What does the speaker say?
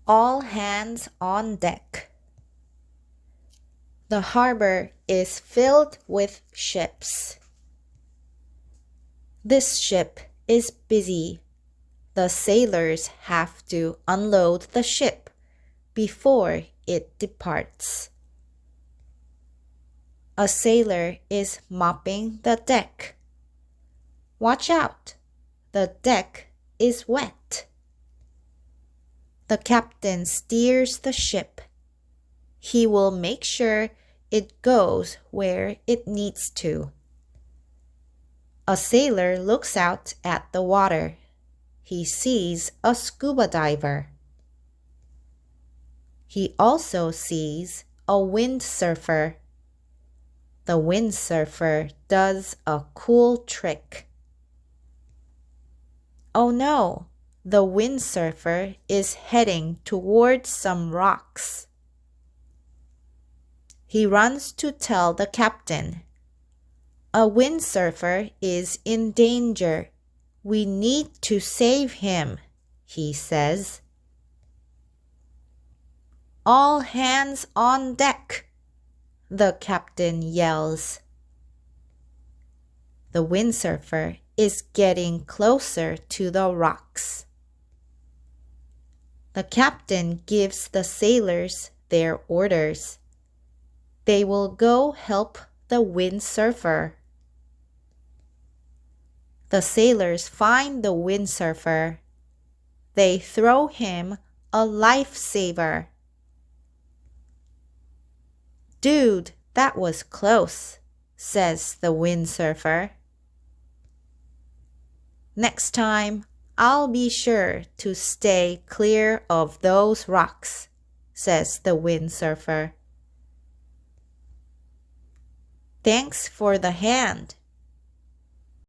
All hands on deck. The harbor is filled with ships. This ship is busy. The sailors have to unload the ship before it departs. A sailor is mopping the deck. Watch out, the deck is wet. The captain steers the ship. He will make sure it goes where it needs to. A sailor looks out at the water. He sees a scuba diver. He also sees a windsurfer. The windsurfer does a cool trick. Oh no, the windsurfer is heading towards some rocks. He runs to tell the captain. A windsurfer is in danger. We need to save him, he says. All hands on deck, the captain yells. The windsurfer is getting closer to the rocks. The captain gives the sailors their orders. They will go help the windsurfer. The sailors find the windsurfer. They throw him a lifesaver. Dude, that was close, says the windsurfer. Next time, I'll be sure to stay clear of those rocks, says the windsurfer. Thanks for the hand,